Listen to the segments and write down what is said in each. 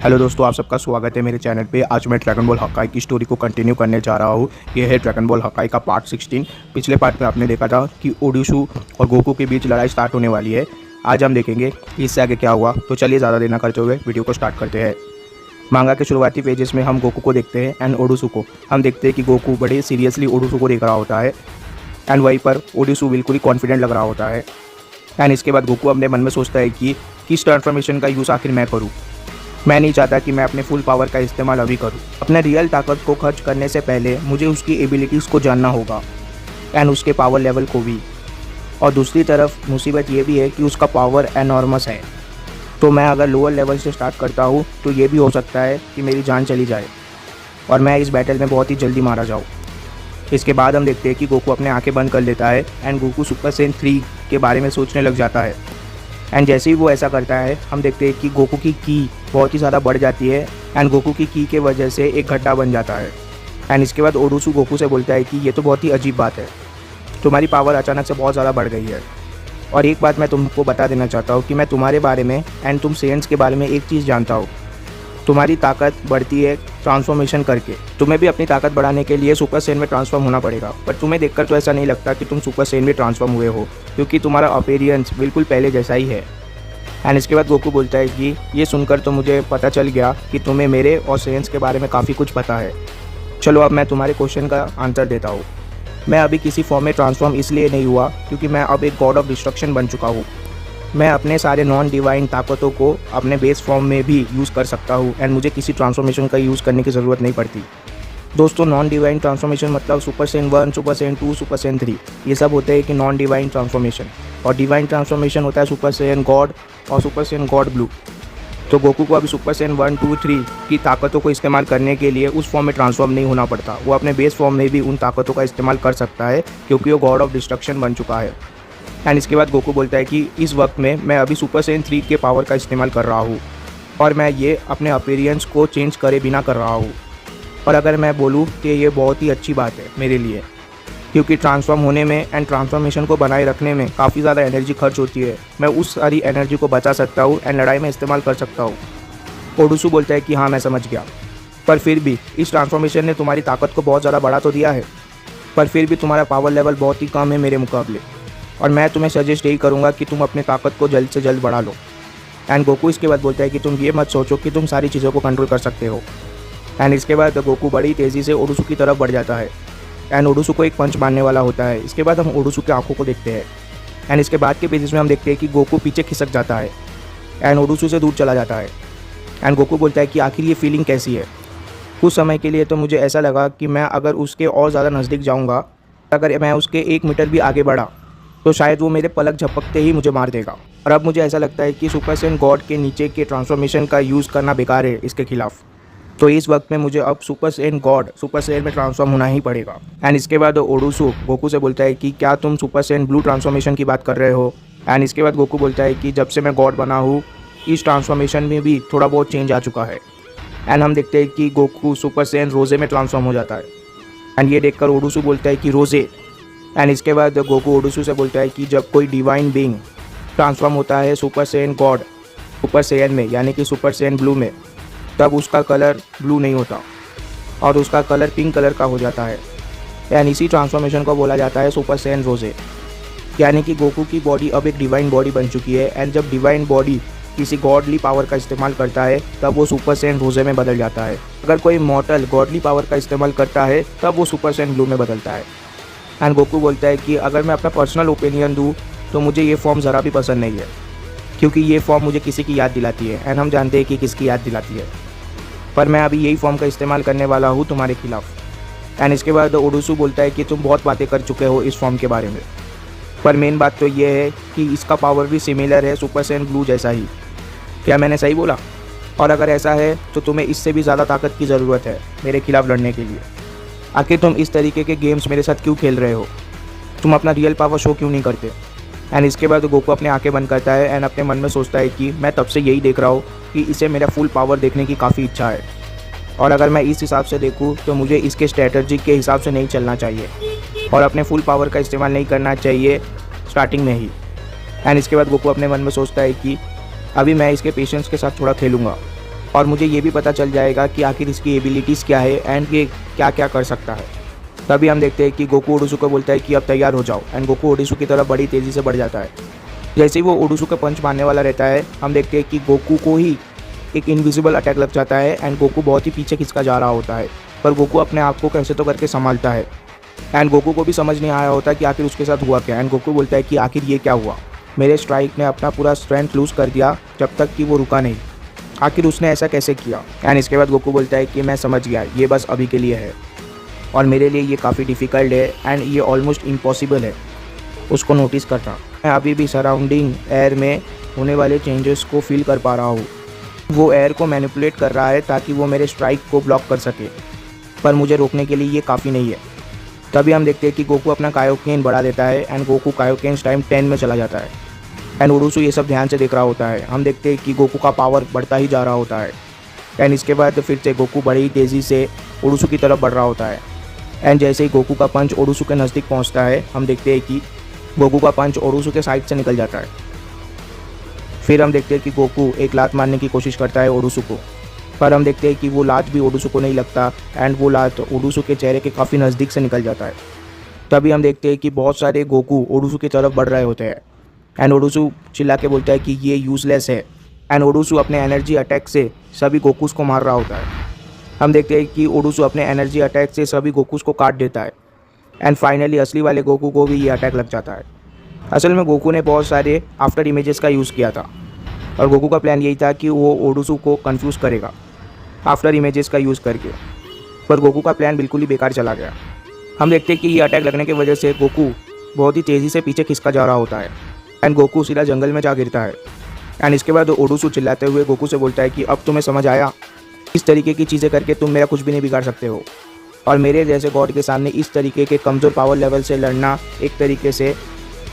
Hello दोस्तों, आप सबका स्वागत है मेरे चैनल पे। आज मैं ड्रैगन बॉल हकाई की स्टोरी को कंटिन्यू करने जा रहा हूँ। ये है ड्रैगन बॉल हकाई का पार्ट 16। पिछले पार्ट में आपने देखा था कि ओडिशु और गोकू के बीच लड़ाई स्टार्ट होने वाली है। आज हम देखेंगे कि इससे आगे क्या हुआ। तो चलिए ज़्यादा देर न करते हुए वीडियो को स्टार्ट करते हैं। मांगा के शुरुआती पेजेस में हम गोकू को देखते हैं एंड ओडिशु को। हम देखते हैं कि गोकू बड़े सीरियसली ओडिशु को देख रहा होता है एंड वहीं पर ओडिशु बिल्कुल ही कॉन्फिडेंट लग रहा होता है। एंड इसके बाद गोकू अपने मन में सोचता है कि किस ट्रांसफॉर्मेशन का यूज़ आखिर मैं करूँ। मैं नहीं चाहता कि मैं अपने फुल पावर का इस्तेमाल अभी करूं। अपने रियल ताकत को खर्च करने से पहले मुझे उसकी एबिलिटीज़ को जानना होगा एंड उसके पावर लेवल को भी। और दूसरी तरफ मुसीबत ये भी है कि उसका पावर एनॉर्मस है। तो मैं अगर लोअर लेवल से स्टार्ट करता हूँ तो ये भी हो सकता है कि मेरी जान चली जाए और मैं इस बैटल में बहुत ही जल्दी मारा जाऊँ। इसके बाद हम देखते हैं कि गोकू अपने आंखें बंद कर लेता है एंड गोकू सुपर सेन 3 के बारे में सोचने लग जाता है। एंड जैसे ही वो ऐसा करता है हम देखते हैं कि गोकू की की बहुत ही ज़्यादा बढ़ जाती है एंड गोकू की की के वजह से एक गड्ढा बन जाता है। एंड इसके बाद ओडिशु गोकू से बोलता है कि ये तो बहुत ही अजीब बात है, तुम्हारी पावर अचानक से बहुत ज़्यादा बढ़ गई है। और एक बात मैं तुमको बता देना चाहता हूँ कि मैं तुम्हारे बारे में एंड तुम सेंस के बारे में एक चीज़ जानता हूँ। तुम्हारी ताकत बढ़ती है ट्रांसफॉर्मेशन करके। तुम्हें भी अपनी ताकत बढ़ाने के लिए सुपर सेन में ट्रांसफॉर्म होना पड़ेगा, पर तुम्हें देखकर तो ऐसा नहीं लगता कि तुम सुपर सेन में ट्रांसफॉर्म हुए हो, क्योंकि तुम्हारा अपीयरेंस बिल्कुल पहले जैसा ही है। एंड इसके बाद गोकू बोलता है कि ये सुनकर तो मुझे पता चल गया कि तुम्हें मेरे और सेंस के बारे में काफ़ी कुछ पता है। चलो अब मैं तुम्हारे क्वेश्चन का आंसर देता हूँ। मैं अभी किसी फॉर्म में ट्रांसफॉर्म इसलिए नहीं हुआ क्योंकि मैं अब एक गॉड ऑफ डिस्ट्रक्शन बन चुका हूँ। मैं अपने सारे नॉन डिवाइन ताकतों को अपने बेस फॉर्म में भी यूज़ कर सकता हूँ एंड मुझे किसी ट्रांसफॉर्मेशन का यूज़ करने की ज़रूरत नहीं पड़ती। दोस्तों, नॉन डिवाइन ट्रांसफॉर्मेशन मतलब super Sen 1, super Sen 2, super Sen 3, ये सब होते हैं कि नॉन डिवाइन ट्रांसफॉर्मेशन। और डिवाइन ट्रांसफॉर्मेशन होता है सुपर सेन गॉड और सुपर सेन गॉड ब्लू। तो गोकू को अभी सुपर सेन 1, 2, 3 की ताकतों को इस्तेमाल करने के लिए उस फॉर्म में ट्रांसफॉर्म नहीं होना पड़ता। वो अपने बेस फॉर्म में भी उन ताकतों का इस्तेमाल कर सकता है क्योंकि वो गॉड ऑफ डिस्ट्रक्शन बन चुका है। एंड इसके बाद गोकू बोलता है कि इस वक्त में मैं अभी सुपर सेन 3 के पावर का इस्तेमाल कर रहा हूँ और मैं ये अपने अपीयरेंस को चेंज करे बिना कर रहा हूँ। और अगर मैं बोलूँ कि ये बहुत ही अच्छी बात है मेरे लिए, क्योंकि ट्रांसफॉर्म होने में एंड ट्रांसफॉर्मेशन को बनाए रखने में काफ़ी ज़्यादा एनर्जी खर्च होती है। मैं उस सारी एनर्जी को बचा सकता हूँ एंड लड़ाई में इस्तेमाल कर सकता हूँ। ओडिशु बोलता है कि हाँ, मैं समझ गया, पर फिर भी इस ट्रांसफॉर्मेशन ने तुम्हारी ताकत को बहुत ज़्यादा बढ़ा तो दिया है, पर फिर भी तुम्हारा पावर लेवल बहुत ही कम है मेरे मुकाबले। और मैं तुम्हें सजेस्ट यही करूँगा कि तुम अपने ताकत को जल्द से जल्द बढ़ा लो। एंड गोकू इसके बाद बोलता है कि तुम ये मत सोचो कि तुम सारी चीज़ों को कंट्रोल कर सकते हो। एंड इसके बाद गोकू बड़ी तेज़ी से ओडिशु की तरफ बढ़ जाता है एंड ओडिशु को एक पंच मारने वाला होता है। इसके बाद हम ओडिशु की आंखों को देखते हैं एंड इसके बाद के पेजेस में हम देखते हैं कि गोकू पीछे खिसक जाता है एंड ओडिशु से दूर चला जाता है। एंड गोकू बोलता है कि आखिर ये फीलिंग कैसी है। कुछ समय के लिए तो मुझे ऐसा लगा कि मैं अगर उसके और ज़्यादा नज़दीक जाऊँगा, अगर मैं उसके 1 मीटर भी आगे बढ़ा तो शायद वो मेरे पलक झपकते ही मुझे मार देगा। और अब मुझे ऐसा लगता है कि सुपर सेन गॉड के नीचे के ट्रांसफॉर्मेशन का यूज़ करना बेकार है इसके खिलाफ। तो इस वक्त में मुझे अब super Sen God super Sen में ट्रांसफॉर्म होना ही पड़ेगा। एंड इसके बाद ओडिशु गोकू से बोलता है कि क्या तुम सुपर सेन ब्लू ट्रांसफॉर्मेशन की बात कर रहे हो। एंड इसके बाद गोकू बोलता है कि जब से मैं गॉड बना हूँ इस ट्रांसफॉर्मेशन में भी थोड़ा बहुत चेंज आ चुका है। एंड हम देखते हैं कि गोकू सुपर सेन रोज़े में ट्रांसफॉर्म हो जाता है एंड ये देखकर ओडिशु बोलता है कि रोज़े। एंड इसके बाद गोकू ओडिशु से बोलता है कि जब कोई डिवाइन बीइंग ट्रांसफॉर्म होता है super Sen God super Sen में, यानी कि सुपर सेन ब्लू में, तब उसका कलर ब्लू नहीं होता और उसका कलर पिंक कलर का हो जाता है। एंड इसी ट्रांसफॉर्मेशन को बोला जाता है सुपर सेन रोज़े। यानी कि गोकू की बॉडी अब एक डिवाइन बॉडी बन चुकी है एंड जब डिवाइन बॉडी किसी गॉडली पावर का इस्तेमाल करता है तब वो सुपर सेन रोज़े में बदल जाता है। अगर कोई मॉर्टल गॉडली पावर का इस्तेमाल करता है तब वो सुपर सेन ब्लू में बदलता है। एंड गोकू बोलता है कि अगर मैं अपना पर्सनल ओपिनियन दूँ तो मुझे ये फॉर्म ज़रा भी पसंद नहीं है, क्योंकि ये फॉर्म मुझे किसी की याद दिलाती है एंड हम जानते हैं कि किसकी याद दिलाती है। पर मैं अभी यही फॉर्म का इस्तेमाल करने वाला हूँ तुम्हारे खिलाफ। एंड इसके बाद ओडिशु बोलता है कि तुम बहुत बातें कर चुके हो इस फॉर्म के बारे में, पर मेन बात तो ये है कि इसका पावर भी सिमिलर है सुपर सेन ब्लू जैसा ही। क्या मैंने सही बोला? और अगर ऐसा है तो तुम्हें इससे भी ज़्यादा ताकत की ज़रूरत है मेरे खिलाफ लड़ने के लिए। आखिर तुम इस तरीके के गेम्स मेरे साथ क्यों खेल रहे हो? तुम अपना रियल पावर शो क्यों नहीं करते? एंड इसके बाद गोकू अपने आंखें बंद करता है एंड अपने मन में सोचता है कि मैं तब से यही देख रहा हूँ कि इसे मेरा फुल पावर देखने की काफ़ी इच्छा है, और अगर मैं इस हिसाब से देखूँ तो मुझे इसके स्ट्रैटेजी के हिसाब से नहीं चलना चाहिए और अपने फुल पावर का इस्तेमाल नहीं करना चाहिए स्टार्टिंग में ही। एंड इसके बाद गोकू अपने मन में सोचता है कि अभी मैं इसके पेशेंस के साथ थोड़ा खेलूँगा और मुझे ये भी पता चल जाएगा कि आखिर इसकी एबिलिटीज़ क्या है एंड ये क्या क्या कर सकता है। तभी हम देखते हैं कि गोकू ओडुसु को बोलता है कि अब तैयार हो जाओ एंड गोकू ओडुसु की तरफ बड़ी तेज़ी से बढ़ जाता है। जैसे ही वो ओडुसु का पंच मारने वाला रहता है, हम देखते हैं कि गोकू को ही एक इनविजिबल अटैक लग जाता है एंड गोकू बहुत ही पीछे खिसका जा रहा होता है। पर गोकू अपने आप को कैसे तो करके संभालता है एंड गोकू को भी समझ नहीं आया होता कि आखिर उसके साथ हुआ क्या। एंड गोकू बोलता है कि आखिर ये क्या हुआ, मेरे स्ट्राइक ने अपना पूरा स्ट्रेंथ लूज़ कर दिया जब तक कि वो रुका नहीं, आखिर उसने ऐसा कैसे किया। एंड इसके बाद गोकू बोलता है कि मैं समझ गया, ये बस अभी के लिए है और मेरे लिए ये काफ़ी डिफ़िकल्ट है एंड ये ऑलमोस्ट इम्पॉसिबल है उसको नोटिस करना। मैं अभी भी सराउंडिंग एयर में होने वाले चेंजेस को फील कर पा रहा हूँ। वो एयर को मैनिपुलेट कर रहा है ताकि वो मेरे स्ट्राइक को ब्लॉक कर सके, पर मुझे रोकने के लिए ये काफ़ी नहीं है। तभी हम देखते हैं कि गोकू अपना कायोकेन बढ़ा देता है एंड गोकू कायोकेन टाइम 10 में चला जाता है एंड ओडुसु ये सब ध्यान से देख रहा होता है। हम देखते हैं कि गोकू का पावर बढ़ता ही जा रहा होता है एंड इसके बाद फिर से गोकू बड़ी ही तेज़ी से ओडुसु की तरफ बढ़ रहा होता है एंड जैसे ही गोकू का पंच ओडुसु के नज़दीक पहुंचता है, हम देखते हैं कि गोकू का पंच ओडुसु के साइड से निकल जाता है। फिर हम देखते हैं कि गोकू एक लात मारने की कोशिश करता है ओडुसु को, पर हम देखते हैं कि वो लात भी ओडुसु को नहीं लगता एंड वो लात ओडुसु के चेहरे के काफ़ी नज़दीक से निकल जाता है। तभी हम देखते हैं कि बहुत सारे गोकू ओडुसु की तरफ बढ़ रहे होते हैं एंड ओडुसु चिल्ला के बोलता है कि ये यूज़लेस है एंड ओडुसु अपने एनर्जी अटैक से सभी गोकूस को मार रहा होता है। हम देखते हैं कि ओडुसु अपने एनर्जी अटैक से सभी गोकूस को काट देता है एंड फाइनली असली वाले गोकू को भी ये अटैक लग जाता है। असल में गोकू ने बहुत सारे आफ्टर इमेजेस का यूज़ किया था और गोकू का प्लान यही था कि वो ओडुसु को कंफ्यूज करेगा आफ्टर इमेजेस का यूज़ करके, पर गोकू का प्लान बिल्कुल ही बेकार चला गया। हम देखते हैं कि ये अटैक लगने की वजह से गोकू बहुत ही तेज़ी से पीछे खिसका जा रहा होता है एंड गोकू सीधा जंगल में जा गिरता है एंड इसके बाद ओडुसु चिल्लाते हुए गोकू से बोलता है कि अब तुम्हें समझ आया, इस तरीके की चीज़ें करके तुम मेरा कुछ भी नहीं बिगाड़ सकते हो और मेरे जैसे गॉड के सामने इस तरीके के कमज़ोर पावर लेवल से लड़ना एक तरीके से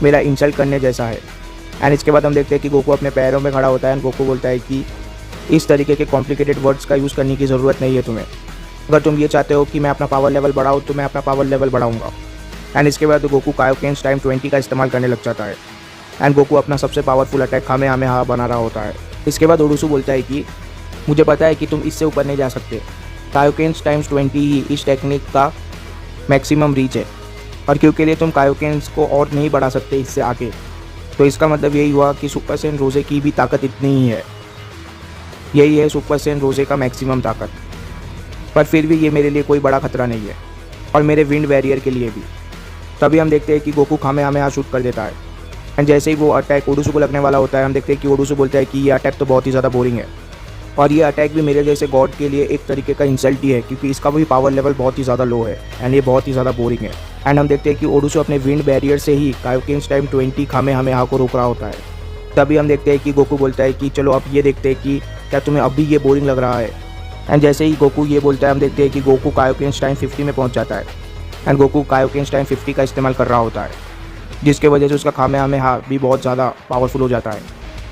मेरा इंसल्ट करने जैसा है। एंड इसके बाद हम देखते हैं कि गोकू अपने पैरों में खड़ा होता है एंड गोकू बोलता है कि इस तरीके के कॉम्प्लिकेटेड वर्ड्स का यूज़ करने की ज़रूरत नहीं है तुम्हें, अगर तुम ये चाहते हो कि मैं अपना पावर लेवल बढ़ाऊँ तो मैं अपना पावर लेवल बढ़ाऊँगा। एंड इसके बाद गोकू कायोकेन टाइम 20 का इस्तेमाल करने लग जाता है एंड गोकू अपना सबसे पावरफुल अटैक कामेहामेहा बना रहा होता है। इसके बाद ओडुसु बोलता है कि मुझे पता है कि तुम इससे ऊपर नहीं जा सकते, कायोकेन टाइम्स 20 ही इस टेक्निक का मैक्सिमम रीच है और क्योंकि लिए तुम कायोकेन्स को और नहीं बढ़ा सकते इससे आगे, तो इसका मतलब यही हुआ कि सुपर सैयन रोज़े की भी ताकत इतनी ही है, यही है सुपर सैयन रोज़े का मैक्सिमम ताकत। पर फिर भी ये मेरे लिए कोई बड़ा खतरा नहीं है और मेरे विंड बैरियर के लिए भी। तभी हम देखते हैं कि गोकू कामेहामेहा शूट कर देता है एंड जैसे ही वो अटैक ओडुसु को लगने वाला होता है, हम देखते हैं कि ओडुसु बोलता है कि ये अटैक तो बहुत ही ज़्यादा बोरिंग है और ये अटैक भी मेरे जैसे गॉड के लिए एक तरीके का इंसल्ट ही है क्योंकि इसका भी पावर लेवल बहुत ही ज़्यादा लो है एंड ये बहुत ही ज़्यादा बोरिंग है। एंड हम देखते हैं कि ओडुसु अपने विंड बैरियर से ही कायोकेन टाइम 20 कामेहामेहा को रोक रहा होता है। तभी हम देखते हैं कि गोकू बोलता है कि चलो अब ये देखते हैं कि क्या तुम्हें अब भी ये बोरिंग लग रहा है। एंड जैसे ही गोकू ये बोलता है, हम देखते हैं कि गोकू कायोकेन टाइम 50 में पहुंच जाता है एंड गोकू कायोकेन टाइम 50 का इस्तेमाल कर रहा होता है, जिसके वजह से उसका कामेहामेहा भी बहुत ज़्यादा पावरफुल हो जाता है।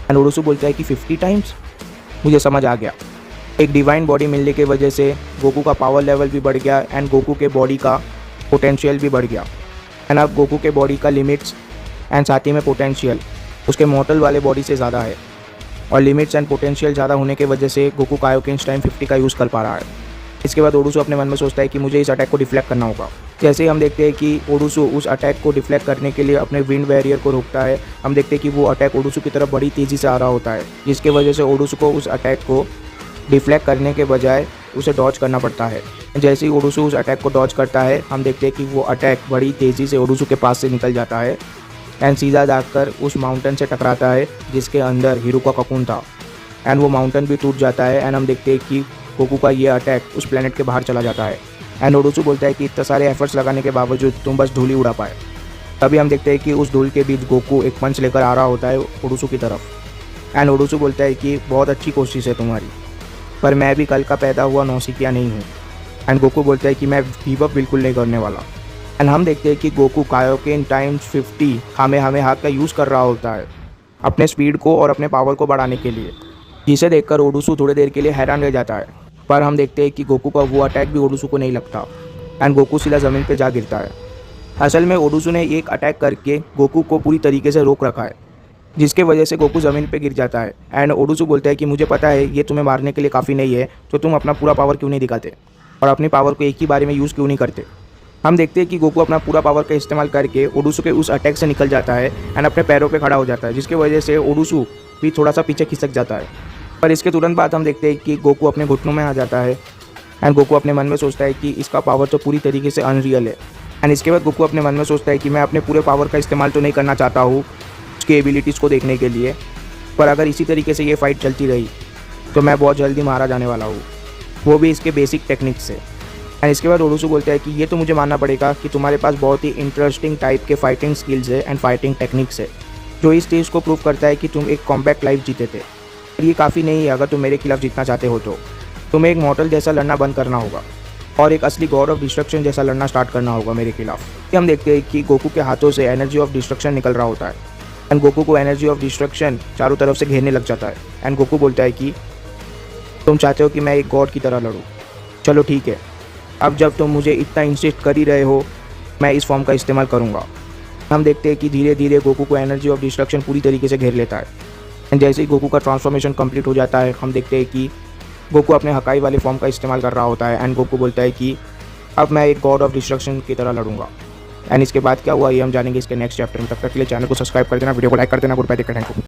एंड ओडुसु बोलता है कि 50 टाइम्स, मुझे समझ आ गया। एक डिवाइन बॉडी मिलने की वजह से गोकू का पावर लेवल भी बढ़ गया एंड गोकू के बॉडी का पोटेंशियल भी बढ़ गया एंड अब गोकू के बॉडी का लिमिट्स एंड साथ ही में पोटेंशियल उसके मॉर्टल वाले बॉडी से ज़्यादा है और लिमिट्स एंड पोटेंशियल ज़्यादा होने की वजह से गोकू कायोकेन टाइम 50 का यूज़ कर पा रहा है। इसके बाद ओडुसु अपने मन में सोचता है कि मुझे इस अटैक को डिफ्लेक्ट करना होगा। जैसे ही हम देखते हैं कि ओडुसु उस अटैक को डिफ्लेक्ट करने के लिए अपने विंड बैरियर को रोकता है, हम देखते हैं कि वो अटैक ओडुसु की तरफ बड़ी तेज़ी से आ रहा होता है, जिसके वजह से ओडुसु को उस अटैक को डिफ्लेक्ट करने के बजाय उसे डॉज करना पड़ता है। जैसे ही ओडुसु उस अटैक को डॉज करता है, हम देखते हैं कि वो अटैक बड़ी तेज़ी से ओडुसु के पास से निकल जाता है एंड सीधा जाकर उस माउंटेन से टकराता है जिसके अंदर हीरू का ककून था एंड वो माउंटेन भी टूट जाता है एंड हम देखते हैं कि गोकू का ये अटैक उस प्लेनेट के बाहर चला जाता है एंड ओडुसु बोलता है कि इतने सारे एफर्ट्स लगाने के बावजूद तुम बस धूल ही उड़ा पाए। तभी हम देखते हैं कि उस धूल के बीच गोकू एक पंच लेकर आ रहा होता है ओडुसु की तरफ एंड ओडुसु बोलता है कि बहुत अच्छी कोशिश है तुम्हारी, पर मैं भी कल का पैदा हुआ नौसिखिया नहीं हूँ। एंड गोकू बोलता है कि मैं गिव अप बिल्कुल नहीं करने वाला। एंड हम देखते हैं कि गोकू कायोकेन टाइम्स 50 कामेहामेहा का यूज़ कर रहा होता है अपने स्पीड को और अपने पावर को बढ़ाने के लिए, जिसे देखकर ओडुसु थोड़ी देर के लिए हैरान रह जाता है। पर हम देखते हैं कि गोकू का वो अटैक भी ओडुसु को नहीं लगता एंड गोकू सीधा ज़मीन पे जा गिरता है। असल में ओडुसु ने एक अटैक करके गोकू को पूरी तरीके से रोक रखा है जिसके वजह से गोकू ज़मीन पे गिर जाता है। एंड ओडुसु बोलता है कि मुझे पता है ये तुम्हें मारने के लिए काफ़ी नहीं है, तो तुम अपना पूरा पावर क्यों नहीं दिखाते और अपनी पावर को एक ही बारे में यूज़ क्यों नहीं करते। हम देखते हैं कि गोकू अपना पूरा पावर का इस्तेमाल करके ओडुसु के उस अटैक से निकल जाता है एंड अपने पैरों पे खड़ा हो जाता है, जिसकी वजह से ओडुसु भी थोड़ा सा पीछे खिसक जाता है। पर इसके तुरंत बाद हम देखते हैं कि गोकू अपने घुटनों में आ जाता है एंड गोकू अपने मन में सोचता है कि इसका पावर तो पूरी तरीके से अनरियल है। एंड इसके बाद गोकू अपने मन में सोचता है कि मैं अपने पूरे पावर का इस्तेमाल तो नहीं करना चाहता हूँ उसकी एबिलिटीज़ को देखने के लिए, पर अगर इसी तरीके से ये फाइट चलती रही तो मैं बहुत जल्दी मारा जाने वाला हूँ, वो भी इसके बेसिक टेक्निक से। एंड इसके बाद ओडुसु बोलता है कि ये तो मुझे मानना पड़ेगा कि तुम्हारे पास बहुत ही इंटरेस्टिंग टाइप के फाइटिंग स्किल्स है एंड फाइटिंग टेक्निक्स है, जो इस चीज़ को प्रूव करता है कि तुम एक कॉम्बैट लाइफ जीते थे। पर ये काफ़ी नहीं है, अगर तुम मेरे खिलाफ जीतना चाहते हो तो तुम्हें एक मॉडल जैसा लड़ना बंद करना होगा और एक असली गॉड ऑफ डिस्ट्रक्शन जैसा लड़ना स्टार्ट करना होगा मेरे खिलाफ। हम देखते हैं कि गोकू के हाथों से एनर्जी ऑफ डिस्ट्रक्शन निकल रहा होता है एंड गोकू को एनर्जी ऑफ डिस्ट्रक्शन चारों तरफ से घेरने लग जाता है। एंड गोकू बोलता है कि तुम चाहते हो कि मैं एक गॉड की तरह लड़ूँ, चलो ठीक है, अब जब तुम मुझे इतना इंसिस्ट कर ही रहे हो मैं इस फॉर्म का इस्तेमाल करूँगा। हम देखते हैं कि धीरे धीरे गोकू को एनर्जी ऑफ डिस्ट्रक्शन पूरी तरीके से घेर लेता है एंड जैसे ही गोकू का ट्रांसफॉर्मेशन कंप्लीट हो जाता है हम देखते हैं कि गोकू अपने हकाई वाले फॉर्म का इस्तेमाल कर रहा होता है एंड गोकू बोलता है कि अब मैं एक गॉड ऑफ डिस्ट्रक्शन की तरह लड़ूंगा। एंड इसके बाद क्या हुआ ये हम जानेंगे इसके नेक्स्ट चैप्टर में। तब तक के लिए चैनल को सब्सक्राइब कर देना, वीडियो को लाइक कर देना। Goodbye, take care, thank you.